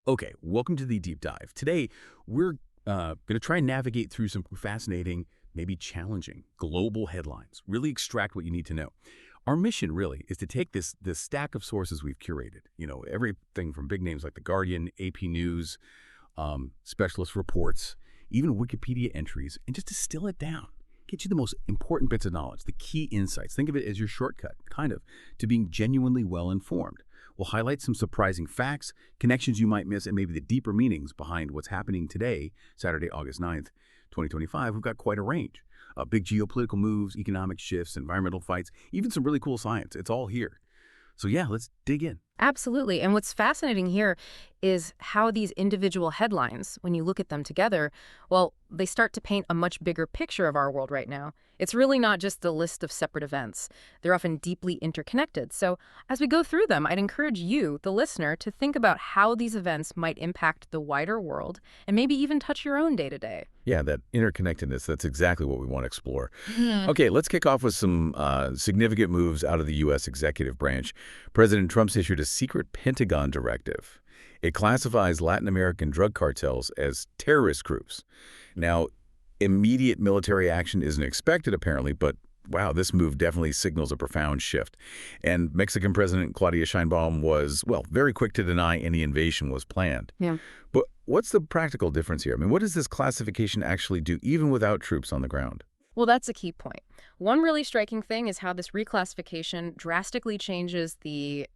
Okay, welcome to the deep dive. Today, we're going to try and navigate through some fascinating, maybe challenging global headlines, really extract what you need to know. Our mission really is to take this stack of sources we've curated, everything from big names like The Guardian, AP News, specialist reports, even Wikipedia entries, and just distill it down. Get you the most important bits of knowledge, the key insights. Think of it as your shortcut, kind of, to being genuinely well-informed. We'll highlight some surprising facts, connections you might miss, and maybe the deeper meanings behind what's happening today, Saturday, August 9th, 2025. We've got quite a range. Big geopolitical moves, economic shifts, environmental fights, even some really cool science. It's all here. So yeah, let's dig in. Absolutely. And what's fascinating here is how these individual headlines, when you look at them together, well, they start to paint a much bigger picture of our world right now. It's really not just a list of separate events. They're often deeply interconnected. So as we go through them, I'd encourage you, the listener, to think about how these events might impact the wider world and maybe even touch your own day-to-day. Yeah, that interconnectedness, that's exactly what we want to explore. Okay, let's kick off with some significant moves out of the U.S. executive branch. President Trump's issued a secret Pentagon directive. It classifies Latin American drug cartels as terrorist groups. Now, immediate military action isn't expected, apparently, but wow, this move definitely signals a profound shift. And Mexican President Claudia Sheinbaum was, well, very quick to deny any invasion was planned. Yeah. But what's the practical difference here? I mean, what does this classification actually do, even without troops on the ground? Well, that's a key point. One really striking thing is how this reclassification drastically changes the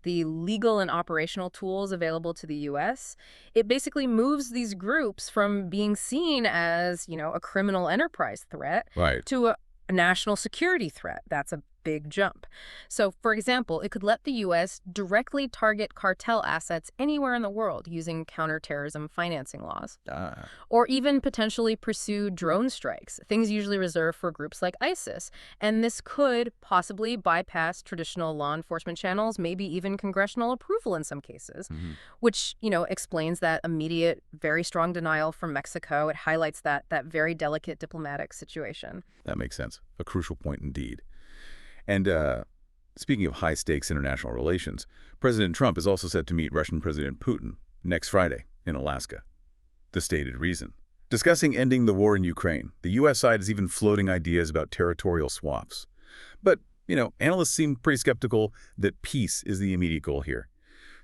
legal and operational tools available to the U.S. It basically moves these groups from being seen as, a criminal enterprise threat to a national security threat. That's a big jump. So, for example, it could let the U.S. directly target cartel assets anywhere in the world using counterterrorism financing laws, or even potentially pursue drone strikes, things usually reserved for groups like ISIS. And this could possibly bypass traditional law enforcement channels, maybe even congressional approval in some cases, which, explains that immediate, very strong denial from Mexico. It highlights that very delicate diplomatic situation. That makes sense. A crucial point indeed. And speaking of high-stakes international relations, President Trump is also set to meet Russian President Putin next Friday in Alaska. The stated reason: discussing ending the war in Ukraine. The U.S. side is even floating ideas about territorial swaps. But, analysts seem pretty skeptical that peace is the immediate goal here.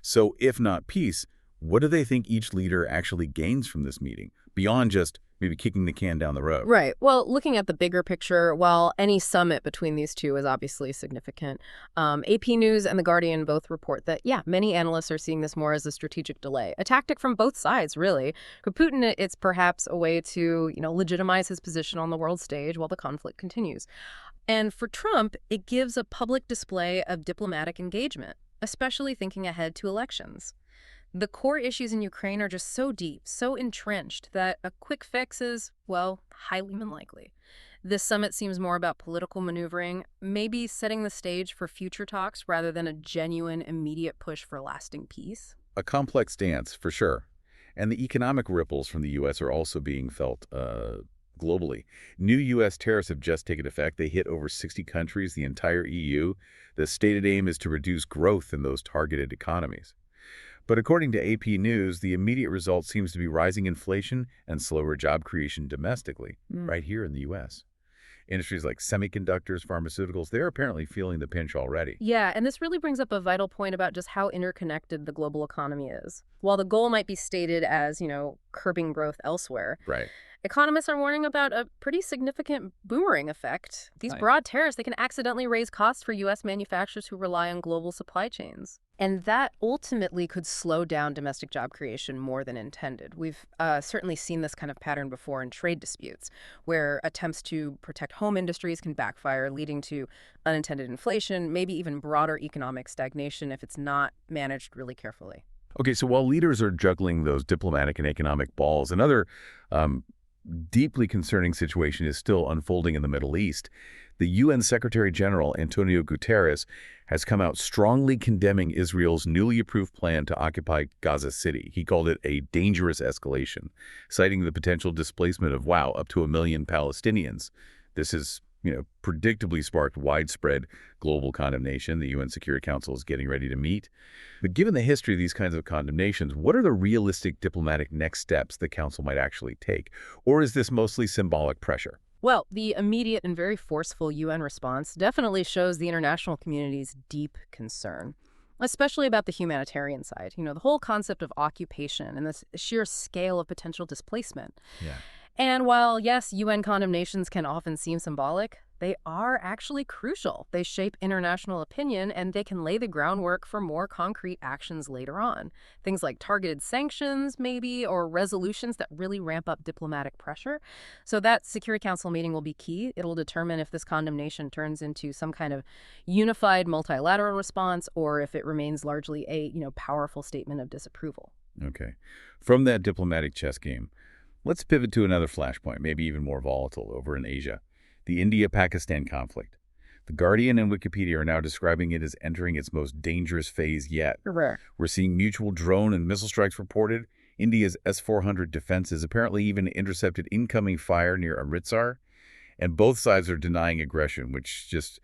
So if not peace, what do they think each leader actually gains from this meeting, beyond just maybe kicking the can down the road? Right. Well, looking at the bigger picture, while any summit between these two is obviously significant, AP News and The Guardian both report that, many analysts are seeing this more as a strategic delay, a tactic from both sides, really. For Putin, it's perhaps a way to, legitimize his position on the world stage while the conflict continues. And for Trump, it gives a public display of diplomatic engagement, especially thinking ahead to elections. The core issues in Ukraine are just so deep, so entrenched, that a quick fix is, well, highly unlikely. This summit seems more about political maneuvering, maybe setting the stage for future talks rather than a genuine, immediate push for lasting peace. A complex dance, for sure. And the economic ripples from the U.S. are also being felt globally. New U.S. tariffs have just taken effect. They hit over 60 countries, the entire EU. The stated aim is to reduce growth in those targeted economies. But according to AP News, the immediate result seems to be rising inflation and slower job creation domestically, right here in the U.S. Industries like semiconductors, pharmaceuticals, they're apparently feeling the pinch already. Yeah, and this really brings up a vital point about just how interconnected the global economy is. While the goal might be stated as, curbing growth elsewhere, Right. economists are warning about a pretty significant boomerang effect. These broad tariffs, they can accidentally raise costs for U.S. manufacturers who rely on global supply chains. And that ultimately could slow down domestic job creation more than intended. We've certainly seen this kind of pattern before in trade disputes, where attempts to protect home industries can backfire, leading to unintended inflation, maybe even broader economic stagnation if it's not managed really carefully. Okay, so while leaders are juggling those diplomatic and economic balls, another deeply concerning situation is still unfolding in the Middle East. The UN Secretary General, Antonio Guterres, has come out strongly condemning Israel's newly approved plan to occupy Gaza City. He called it a dangerous escalation, citing the potential displacement of, up to 1 million Palestinians. This is predictably sparked widespread global condemnation. The UN Security Council is getting ready to meet. But given the history of these kinds of condemnations, what are the realistic diplomatic next steps the Council might actually take? Or is this mostly symbolic pressure? Well, the immediate and very forceful UN response definitely shows the international community's deep concern, especially about the humanitarian side. The whole concept of occupation and the sheer scale of potential displacement. Yeah. And while, yes, UN condemnations can often seem symbolic, they are actually crucial. They shape international opinion, and they can lay the groundwork for more concrete actions later on. Things like targeted sanctions, maybe, or resolutions that really ramp up diplomatic pressure. So that Security Council meeting will be key. It'll determine if this condemnation turns into some kind of unified multilateral response or if it remains largely a, powerful statement of disapproval. Okay. From that diplomatic chess game, let's pivot to another flashpoint, maybe even more volatile, over in Asia. The India-Pakistan conflict. The Guardian and Wikipedia are now describing it as entering its most dangerous phase yet. Rare. We're seeing mutual drone and missile strikes reported. India's S-400 defenses apparently even intercepted incoming fire near Amritsar. And both sides are denying aggression, which just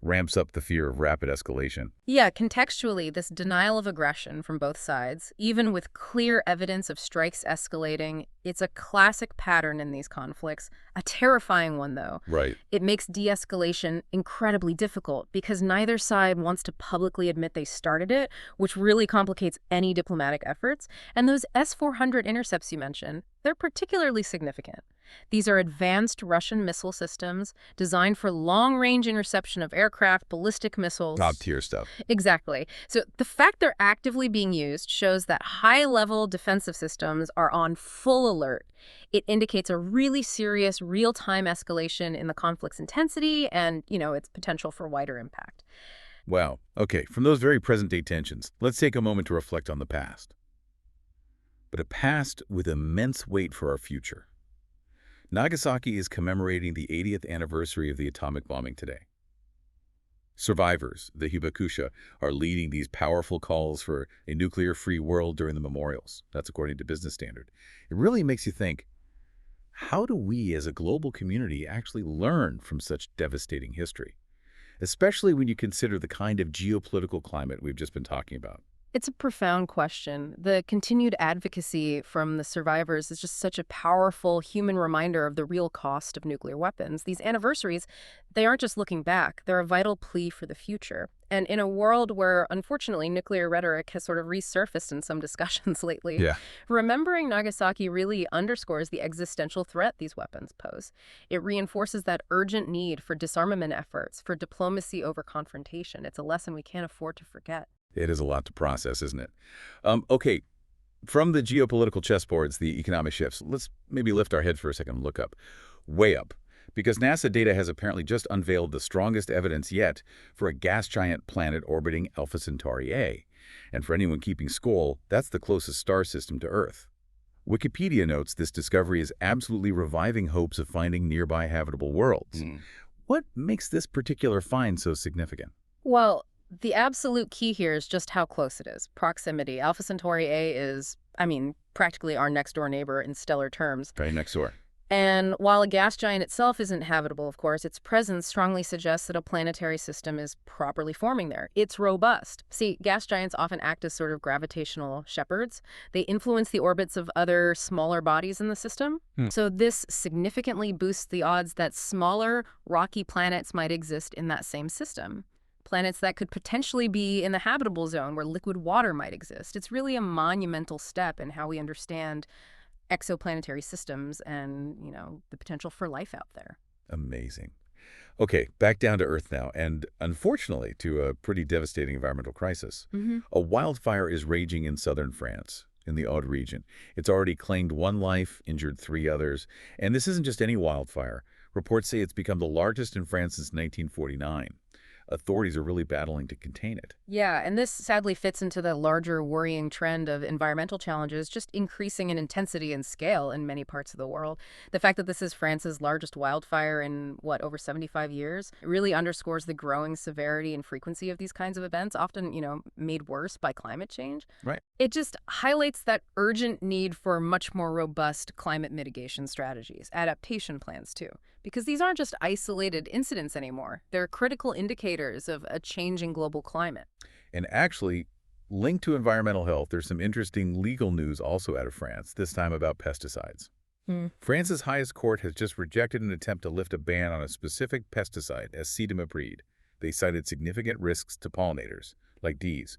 ramps up the fear of rapid escalation. Yeah, contextually, this denial of aggression from both sides, even with clear evidence of strikes escalating, it's a classic pattern in these conflicts, a terrifying one, though. Right. It makes de-escalation incredibly difficult because neither side wants to publicly admit they started it, which really complicates any diplomatic efforts. And those S-400 intercepts you mentioned, they're particularly significant. These are advanced Russian missile systems designed for long-range interception of aircraft, ballistic missiles. Top-tier stuff. Exactly. So the fact they're actively being used shows that high-level defensive systems are on full alert. It indicates a really serious real-time escalation in the conflict's intensity and, its potential for wider impact. Wow. Okay, from those very present-day tensions, let's take a moment to reflect on the past. But a past with immense weight for our future. Nagasaki is commemorating the 80th anniversary of the atomic bombing today. Survivors, the Hibakusha, are leading these powerful calls for a nuclear-free world during the memorials. That's according to Business Standard. It really makes you think, how do we as a global community actually learn from such devastating history? Especially when you consider the kind of geopolitical climate we've just been talking about. It's a profound question. The continued advocacy from the survivors is just such a powerful human reminder of the real cost of nuclear weapons. These anniversaries, they aren't just looking back. They're a vital plea for the future. And in a world where, unfortunately, nuclear rhetoric has sort of resurfaced in some discussions lately, remembering Nagasaki really underscores the existential threat these weapons pose. It reinforces that urgent need for disarmament efforts, for diplomacy over confrontation. It's a lesson we can't afford to forget. It is a lot to process, isn't it? Okay, from the geopolitical chessboards, the economic shifts, let's maybe lift our heads for a second and look up. Way up. Because NASA data has apparently just unveiled the strongest evidence yet for a gas giant planet orbiting Alpha Centauri A. And for anyone keeping score, that's the closest star system to Earth. Wikipedia notes this discovery is absolutely reviving hopes of finding nearby habitable worlds. What makes this particular find so significant? Well, the absolute key here is just how close it is. Proximity. Alpha Centauri A is, practically our next-door neighbor in stellar terms. Right next door. And while a gas giant itself isn't habitable, of course, its presence strongly suggests that a planetary system is properly forming there. It's robust. See, gas giants often act as sort of gravitational shepherds. They influence the orbits of other smaller bodies in the system. So this significantly boosts the odds that smaller, rocky planets might exist in that same system. Planets that could potentially be in the habitable zone where liquid water might exist. It's really a monumental step in how we understand exoplanetary systems and, the potential for life out there. Amazing. Okay, back down to Earth now, and unfortunately to a pretty devastating environmental crisis. A wildfire is raging in southern France, in the Aude region. It's already claimed 1 life, injured 3 others. And this isn't just any wildfire. Reports say it's become the largest in France since 1949. Authorities are really battling to contain it. Yeah, and this sadly fits into the larger worrying trend of environmental challenges just increasing in intensity and scale in many parts of the world. The fact that this is France's largest wildfire in, over 75 years, really underscores the growing severity and frequency of these kinds of events, often, made worse by climate change. Right. It just highlights that urgent need for much more robust climate mitigation strategies, adaptation plans too. because these aren't just isolated incidents anymore. They're critical indicators of a changing global climate. And actually, linked to environmental health, there's some interesting legal news also out of France, this time about pesticides. France's highest court has just rejected an attempt to lift a ban on a specific pesticide, acetamiprid. They cited significant risks to pollinators, like bees.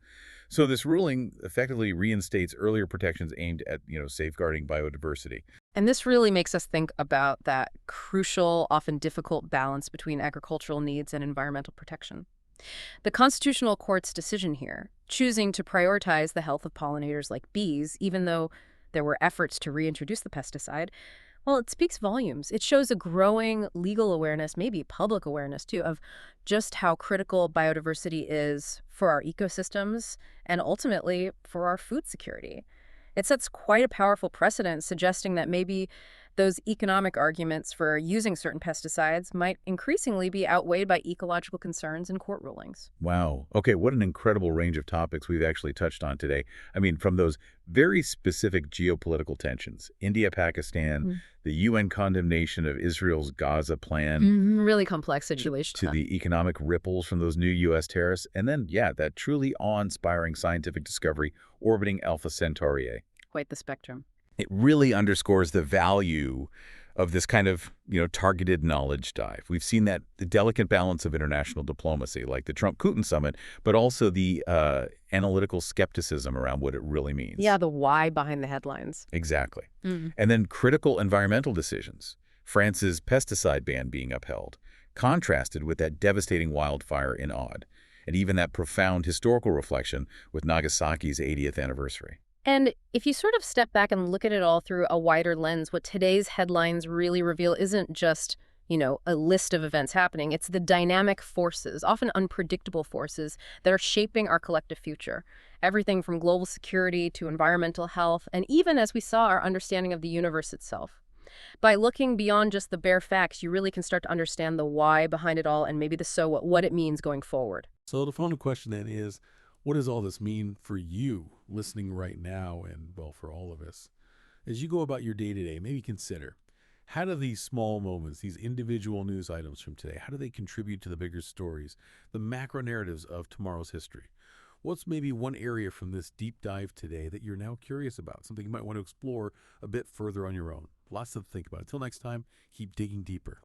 So this ruling effectively reinstates earlier protections aimed at, safeguarding biodiversity. And this really makes us think about that crucial, often difficult balance between agricultural needs and environmental protection. The Constitutional Court's decision here, choosing to prioritize the health of pollinators like bees, even though there were efforts to reintroduce the pesticide, well, it speaks volumes. It shows a growing legal awareness, maybe public awareness too, of just how critical biodiversity is for our ecosystems and ultimately for our food security. It sets quite a powerful precedent, suggesting that maybe those economic arguments for using certain pesticides might increasingly be outweighed by ecological concerns in court rulings. Wow. Okay, what an incredible range of topics we've actually touched on today. I mean, from those very specific geopolitical tensions, India, Pakistan, the UN condemnation of Israel's Gaza plan, Really complex situation. to the economic ripples from those new U.S. tariffs, and then, that truly awe-inspiring scientific discovery orbiting Alpha Centauri. Quite the spectrum. It really underscores the value of this kind of, targeted knowledge dive. We've seen that the delicate balance of international diplomacy, like the Trump-Putin summit, but also the analytical skepticism around what it really means. Yeah, the why behind the headlines. Exactly. And then critical environmental decisions. France's pesticide ban being upheld, contrasted with that devastating wildfire in Odd, and even that profound historical reflection with Nagasaki's 80th anniversary. And if you sort of step back and look at it all through a wider lens, what today's headlines really reveal isn't just, a list of events happening. It's the dynamic forces, often unpredictable forces, that are shaping our collective future. Everything from global security to environmental health, and even, as we saw, our understanding of the universe itself. By looking beyond just the bare facts, you really can start to understand the why behind it all and maybe the so what it means going forward. So the final question then is, what does all this mean for you listening right now and, well, for all of us? As you go about your day-to-day, maybe consider, how do these small moments, these individual news items from today, how do they contribute to the bigger stories, the macro narratives of tomorrow's history? What's maybe one area from this deep dive today that you're now curious about, something you might want to explore a bit further on your own? Lots to think about. Until next time, keep digging deeper.